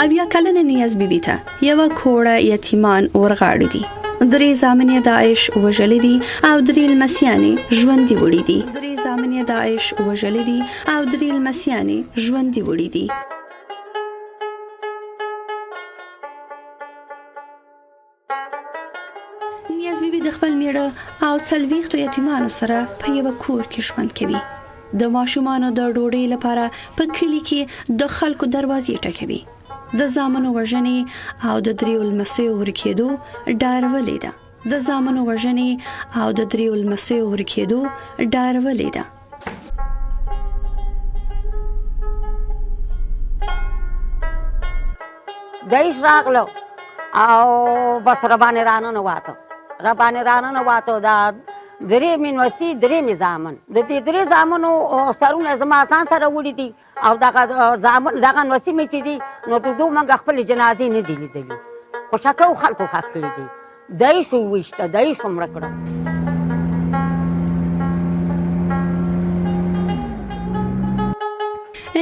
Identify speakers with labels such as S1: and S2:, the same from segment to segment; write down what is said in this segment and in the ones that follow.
S1: اویا کلنه نیاز بیبي ته یوه کوړه یتیمان ورغاړي دي. 3 زامن یې داعش وژلي دي او 3 لمسیانې ژوندي وړي دي. 3 زامن یې داعش وژلي دي او 3 لمسیانې ژوندي وړي دي. نیاز بیبي د خپل میړه او 40 یتیمانو سره په یوه کور کې ژوند کوي. د ماشومانو د ډوډۍ لپاره په کلي کې د خلکو دروازې ټکوي. د زامنو وژنې او د 3 لمسیو ورکېدو ډارولې ده. د زامنو وژنې او د 3 لمسیو ورکېدو ډارولې ده.
S2: دایش راغلو او بس ربانې رانه واته دا 3 مینوسي 3 مې زامن د دې 3 زامنو سرونه زما ځان سره وړي دي او دغه نوسي مې چې دي نو د دوی موږ خپلې جنازې نه دي لیدلي خو شکه خلکو ښخ کړي دي. دایش وویشته دایش مړه کړه.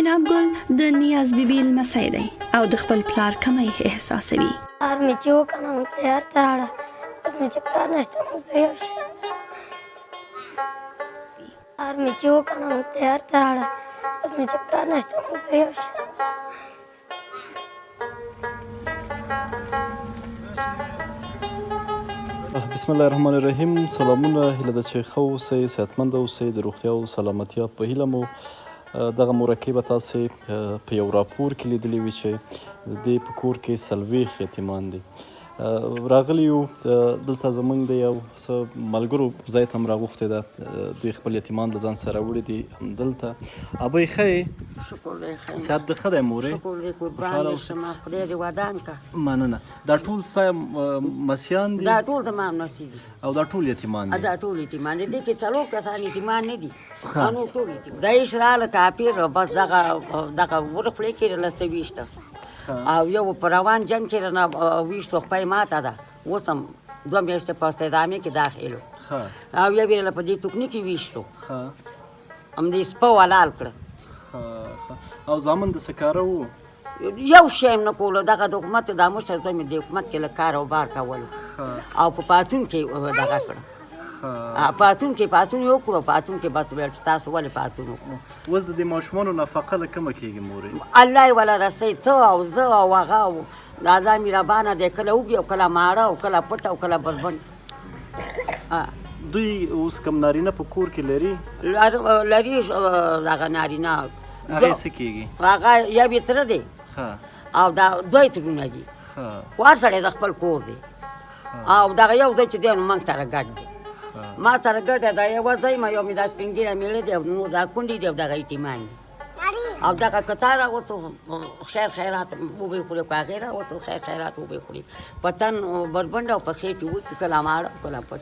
S1: انعام ګل د نیاز بیبي لمسی دی او د خپل پلار کمی احساسوي.
S3: پلار مې چې وکنه نو تیار تراړه اوس مې چې پلار نشته نو زه یو شی پلار مې چې وکنه نو تیار تراړه اوس مې چې پلار نشته نو زه یو شی
S4: بسم الله الرحمن الرحیم. سلامونه، هیله ده چې ښه اوسئ، صحتمند اوسئ، د روغتیا او سلامتیا په هیله مو دغه مرکې به تاسې په یو راپور کې لیدلی وي چې د دې په کور کې 40 یتیمان دي. راغلي یو دلته زموږ د یو څه ملګرو ځای ته هم راغوښتې ده. دوی خپل یتیمان له ځان سره وړي دي همدلته. ابۍ ښه یې؟
S2: شکر دی ښه یم.
S4: صحت دې ښه دی مورې؟
S2: شکر دی قربان دې شمه خدای دې ودان که.
S4: مننه. دا ټول ستا مسیان دي؟
S2: دا ټول زما مسي دي
S4: او دا ټول یتیمان دي؟
S2: دا ټول یتیمان دي. دې کې 4 کسان یتیمان نه دي نو ټول یتیمان. دایش راله کافر بس دغه ورخولې کېدله 24 او یو په روان جنګ کې رانه 20 خپای ماته ده. اوس هم 2 میاشتې په استعدامي کې داخل و او یو یې په دې ټوکني کې ویشتو همدې سپه ولال کړه.
S4: او زامن د څه کاره وو؟
S2: یو شی هم نه کولو. دغه د حکومت د مشر زوی مې د حکومت کې له کار او بار کولو او په پاڅون کې دغه کړه. پاڅون کې یې وکړو. پاڅون کې بس ویل چې تاسو ولې پاڅون وکړو.
S4: اوس د دې ماشومانو نفقه له کومه کېږي مورې؟
S2: الله یې وله رسوي. ته او زه او هغه او د الله مهربانه دی. کله وږي او کله ماړه او کله پټ او کله بربند.
S4: دوی اوس کوم نارینه په کور کې لري؟
S2: لري هغه نارینه.
S4: هغې څه کېږي؟
S2: هغه یو یې تره دی او دا 2 ترونه دي. خو هر سړی د خپل کور دی او دغه یو ځای چې دی نو موږ سره ګډ دی. ما سره ګډه دا یوه ځای ما یو مې دا سپین ږیره میړه دی او نور دا کونډې دي او دغه یتیمان دي او دغه کتا راوستو خیر خیرات وبې خوري په هغې راوستو خیر خیرات وبې خوري په تن بربنډ او په خېټې وکړي کله ماړه او کله پټ.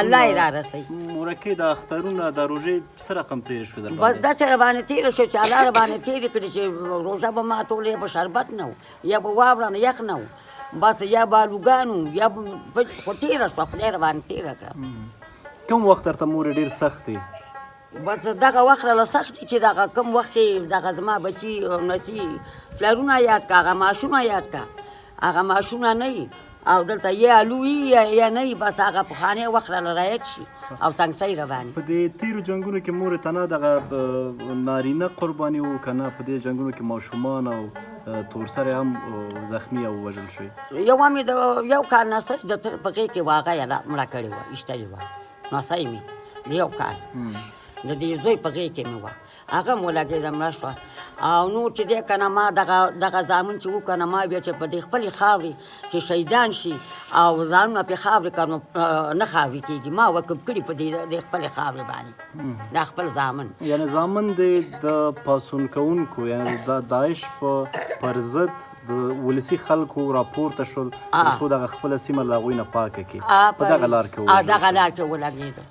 S2: الله یې را رسوي.
S4: مورکۍ د اخترونه د روژې څه رقم تېرې شوې در
S2: بس داسې راباندې تېره شو چې الله راباندې تېرې کړي چې روژه به ماتوله یا به شربت نه و یا به واوره نه یخ نه و بس یا به الوګانو یا خو تېره شوه خدای راباندې تېره کړه.
S4: کوم وخت درته مورې ډېر سخت دی؟
S2: بس دغه وخت راله سخت دی چې دغه کوم وخت کې دغه زما بچي نسي پلرونه یاد که هغه معاشونه یاد که هغه معاشونه نه وي او دلته یا الوي یا نه وي بس هغه پخوانی وخت راله رایت شي او تنګسۍ راباندې.
S4: په دې تېرو جنګونو کې مورې ته نه دغه نارینه قرباني وو که نه؟ په دې جنګونو کې ماشومان او تورسرې هم زخمي او وژل شوي؟
S2: یوه مې د یو کال نسل د تر په غېږ کې واغه یې مړه کړې وه ایستلې وه نسۍ مې د یو کال د دې زوی په غېږ کې مې وه هغه مو لګېده مړه شوه او نور چې دی که نه ما دغه زامن چې وو که نه ما بیا چې په دې خپلې خاورې چې شهیدان شي او ځانونه پرې خاورې کړ نو نه خاورې کېږي. ما وقف کړي په دې خپلې خاورې باندې دا خپل زامن.
S4: یعنې زامن دې د پاڅون کوونکو یعنې د داعش پر ضد د ولسي خلکو راپورته شول تر څو دغه خپله سیمه له هغوی نه پاکه کړي. په دغه لار کې
S2: دغه لار کې ولګېده.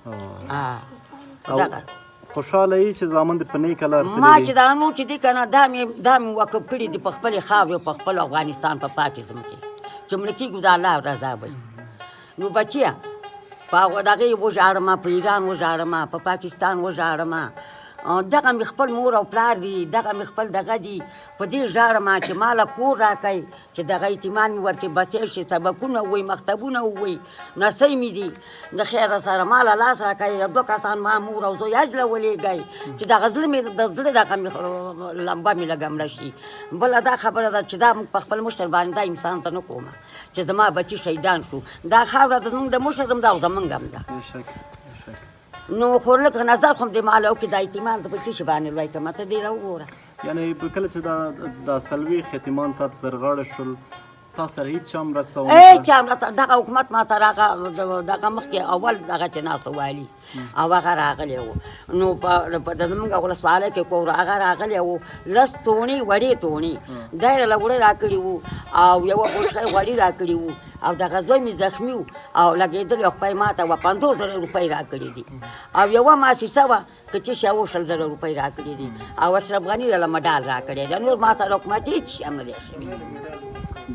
S4: خوشحاله یې چې زامن دې په نیکه لار تللي؟
S2: ما چې دا نور چې دي که نه دا مې وقف کړي دي په خپلې خاورې او په خپل افغانستان په پاکې ځمکې چې مړه کېږو د الله رضا به نو بچیه په دغې وژاړمه په ایران وژاړمه په پاکستان وژاړمه دغه مې خپل مور او پلار دي دغه مې خپل دغه دي په دې ژاړم چې ماله کور راکئ چې دغه یتیمان مې ورکې بچی شي سبقونه ووایي مکتبونه ووایي نسۍ مې دي د خیره سره ماله لاس راکئ 2 کسان ما مور او زوی حج له ولېږئ چې دغه زړه مې د زړه دغه لمبه مې لږه مړه شي بله دا خبره ده چې دا موږ په خپل مشر باندې دا انسان ته نه کومه چې زما بچي شهیدان شو دا خاوره زموږ د مشر هم ده او زموږ هم ده نو خو لږ نظر خو هم دې ماله وکړي دا یتیمان ته په څه شي باندې لوی کړمه ته دې راوګوره
S4: یعنې کله چې دا 40 یتیمان تا ته در غاړه شول تا سره هېڅ چا مرسته ونه کړه؟
S2: هېڅ چا مرسته دغه حکومت ما سره هغه دغه مخکې اول دغه چې ناسته والي او هغه راغلی و نو په زموږ ولسوالۍ کې کور هغه راغلی و 10 تونې وړې تونې دی له وړې راکړي وو او یوه بوشکۍ غوړي راکړي وو او دغه زوی مې زخمي و او لګېدلی خدای ما ته 50,000 روپۍ راکړي دي او یوه ماسیسه وه که څه شی 100,000 روپۍ راکړي دي او اشرف غني له مډال راکړی دی نور ما سره حکومت هېڅ شی هم نه دی شوي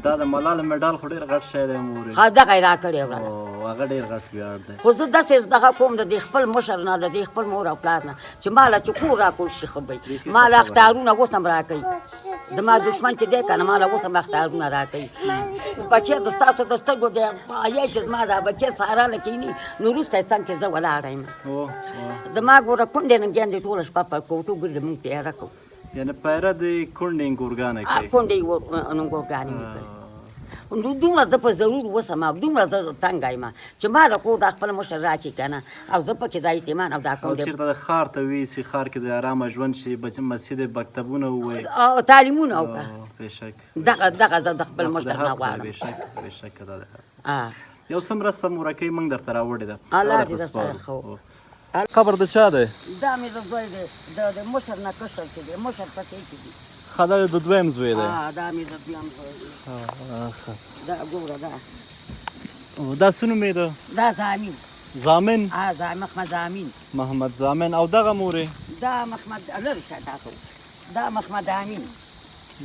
S4: دا د ملال مډال خو ډېر غټ شی دی مورې
S2: ها دغه یې راکړی وړه
S4: هغه ډېر غټ ویاړ دی
S2: خو زه داسې دغه کوم د دې خپل مشر نه د دې خپل مور او پلار نه چې ماله چې کور راکول شي ښه به ماله اختارونه اوس هم راکوي زما دښمن چې دی که نه ماله اوس هم اختارونه راکوي بچی د ستاسو د سترګو دی وایي چې زما دا بچی سهاره نه کښېني نو وروسته یې څنګ کې زه ولاړه یم زما ګوره کونډې ننګیاندې ټوله شپه په کوټو ګرځي موږ پیره کوو
S4: یعنې پیره د کونډې انګورګانې کوي
S2: کونډې انګورګانې مې کوي نو دومره زه په ضرور اوسم او دومره زه تنګه یم چې ما له کور دا خپل مشر راکړي که نه او زه پکې دا یتیمان او دا
S4: او چېرته د ښار ته ویسي ښار کې د ارامه ژوند شي مسجد مکتبونه ووایي
S2: او تعلیمونه وکړه
S4: بېشک
S2: دغه زه د خپل مشر نه غواړم
S4: بېشکه دا ده یو څه مرسته مورکۍ موږ درته راوړې ده
S2: الله دې درسره ښه وکړي
S4: خبر د چا دی
S2: دا مې د زوی دی د مشر نه کشر کې دی مشر پسې کې دی
S4: دا د دویم زوی دی
S2: دا مې د دویم زوی دی دا ګوره
S4: دا څه نوم یې ده
S2: دا زامین
S4: زامن
S2: محمد زامین
S4: محمد زامن او دغه مورې
S2: دا محمد لرې شه تاسو دا محمد امین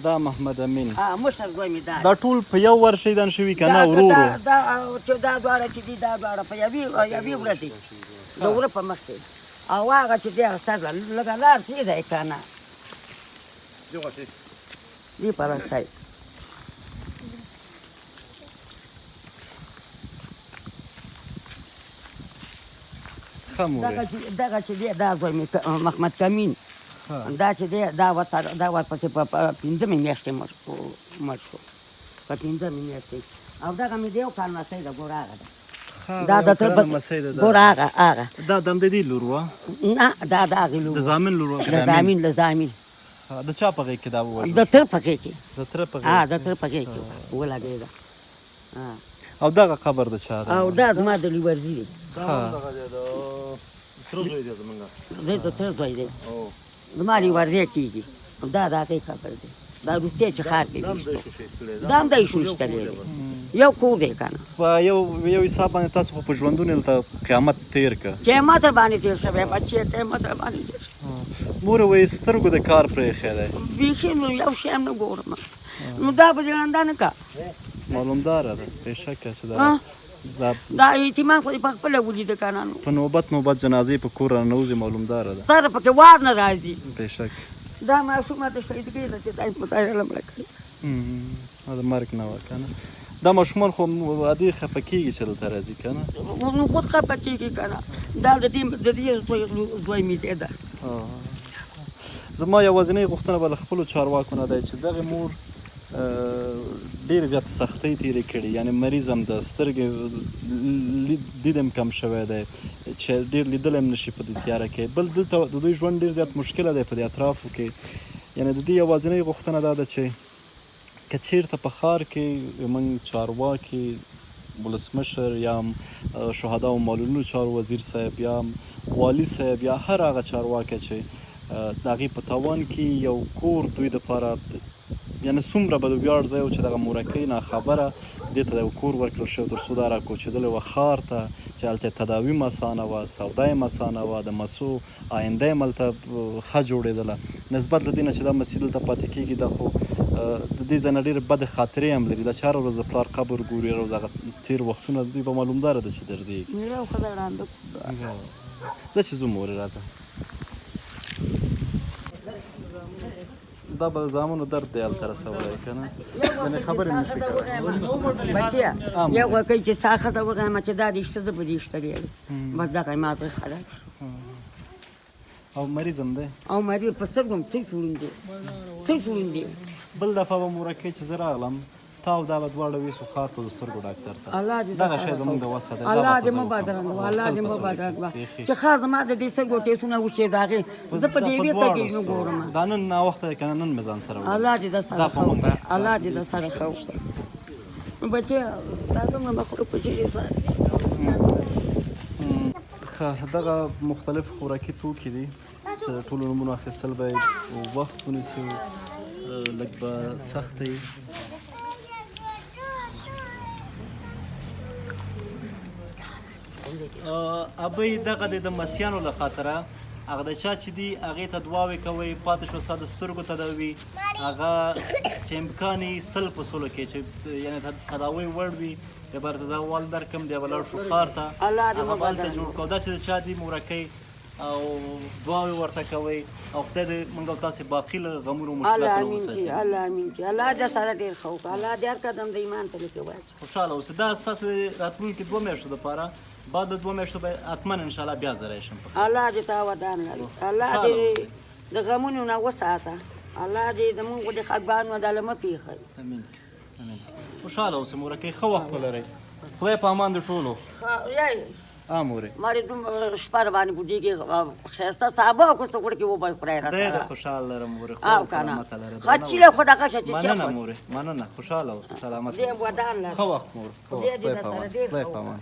S4: دا محمد امین
S2: مشر زوی مې
S4: دا ټول په یو ور شهیدان شوي که نه ورو ورو
S2: دا دواړه چې دي دا دواړه په یوې وره دي د وره په مخ کې او هغه چې دی هغه ستاسو لږه لار پرېږدی که نه دی په راشئ دغه چې دی دا زوی مې محمد کمین دا چې دی دا ورپسې په 5مې میاشتې مړ شو په 5مې میاشتې او دغه مې د یو کال مسۍ ده ګوره هغه ده دا د ګوره هغه
S4: دا د همدې لور وه
S2: نه دا د هغې لور
S4: د زامن لور
S2: د زامین
S4: د چا په غېږ کې دا ووژل
S2: د تره په غېږ کې
S4: د تره په
S2: د تره په غېږ کې ولګېده
S4: او دغه قبر د چا دی
S2: او دا زما د لیورزي دی دی د تره زوی دی زما لیورزی کېږي دا د هغې قبر دی دا وروستی چې ښار کې دا هم دی شوشتلی دی یو کور دی که نه
S4: په یو حساب باندې تاسو خو په ژوندون دلته قیامت تېر که
S2: قیامت راباندې تېر شوی بچې قیامت راباندې تېر شوی
S4: مورې وایي سترګو د کار پرېښی دی
S2: بیخي نو یو شی هم نه ګورم نو دا به دې ړنده نه که
S4: معلومداره ده بېشکه چې
S2: دا یتیمان خو دې په خپله ولیده که نه نو
S4: په نوبت
S2: جنازې
S4: په کور راننوځي معلومداره ده
S2: سره پکې وار نه راځي
S4: بېشک
S2: دا ماشومه د شهیدګۍ ده چې دای مطالعه له مړه کړي
S4: د مرګ نه وه که نه دا ماشومان خو عادي خفه کېږي چې دلته راځي که نه
S2: نو خود خفه کېږي که نه دا د دې زوی مې دی ده
S4: زما یوازینۍ غوښتنه به له خپلو چارواکو نه دی چې دغې مور ډېرې زیاتې سختۍ تېرې کړي یعنې مریض هم ده سترګې دید هم کم شوی دی چې ډېر لیدلی هم نشي په دې تیاره کې بل دلته د دوی ژوند ډېر زیات مشکله دی په دې اطرافو کې یعنې د دې یوازینۍ غوښتنه دا ده چې که چېرته په ښار کې موږ چارواکي ولسمشر یا هم شهدا و معلولینو چارو وزیر صاحب یا هم والي صاحب یا هر هغه چارواکی چې د هغې په تاوان کې یو کور دوی دپاره یعنې څومره به د ویاړ ځای و چې دغه مورکۍ ناخبره دې ته د یو کور ورکړل شوی تر څو دا راکوچېدلې وه ښار ته چې هلته یې تداوي هم اسانه وه سودا یې هم اسانه وه د مسو آینده یې هم هلته ښه جوړېدله نسبت له دې نه چې دا مسجد دلته پاتې کېږي دا خو د دې ځای نه ډېرې بدې خاطرې هم لري دا چې هره ورځ د پلار قبر ګوري هره ورځ هغه تېر وختونه دوی به معلومداره ده چې دردېږي زه چې ځو مورې راځه دا به زامنو درد دی هلته رسولی که نه یعنې خبرې نه شي کولی
S2: بچیا یو وکړي چې سا ښځه وغوایم چې دا دې شته زه به دې شته ډېر بس دغه ما زړه خراب شو
S4: او مریض هم دی
S2: او مریض په سترګو م څه شوړین دی څه شوړین دی
S4: بل دفعه به مورکۍ چې زه راغلم تا او دا به دواړه ویسو ښار ته د سترګو ډاکټر ته دغه شی زموږ د وسه دی
S2: الله دې مه بدرنګوه الله دې مه بدرنګوه چې ښه زما د دې سترګو ټېسونه وشي د هغې زه په دې یوې سترګې نه ګورم
S4: دا نن ناوخته دی که نه نن مې ځان سره
S2: الله دې در سره ښه وکړه الله دې در سره ښه وکړه بچیا دا دومره مخلوق په چیرې ساتي
S4: ښه دغه مختلف خوراکي توکي دي چې د ټولو نومونه اخیستل باید وخت ونیسي لږ به سخته وي ابۍ دغه د مسیانو له خاطره هغه د چا چې دي هغې ته دعاوې کوئ پاتې شوه ستا د سترګو تداوي هغه چې امکان یې 100% کې چې یعنې تداوی وړ وي یا به درته دا وال درکړم دی به لاړ شو ښار ته هغه به هلته جوړ کړو دا چې د چا دي مورکۍ او دعاوې ورته کوئ او خدای دې موږ او تاسې باقي له غمونو مشکلاتو نه وساتي
S2: الله امین کړي الله دې سره ډېر ښه وکړه الله دې هر قدم د ایمان طریقې واچوي
S4: خوشحاله اوسئ دا ستاسو راتلونکي 2 میاشتو دپاره بعد د 2 میاشتو به حتما انشاءالله بیا زه راشم
S2: الله دې ته ودان لري الله دې د غمونو نه وساته الله دې زمونږ د خلکانو ډله مه پېښوي
S4: امین امین خوشحاله اوسئ مورکۍ ښه وخت ولرئ خدای په امان د ټولو مورې
S2: مارې دومره شپه راباندې بوډېږي ښایسته صحابه او کوڅه وړ کې وبه خدای را
S4: خدای دې خوشحال لرم مورې
S2: او که نه ښه چیله خو دغه شه چې
S4: مننه مورې مننه خوشحاله اوسه سلامت
S2: دې ودان لري
S4: ښه وخت مور خدای په امان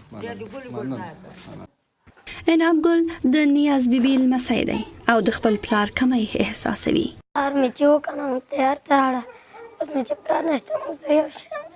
S1: انعام ګل د نیاز بیبي لمسی دی او د خپل پلار کمی احساسوي
S3: سهار مې چې وکړم تیار څه راړه اوس مې چې پلار نشته اوس یو شی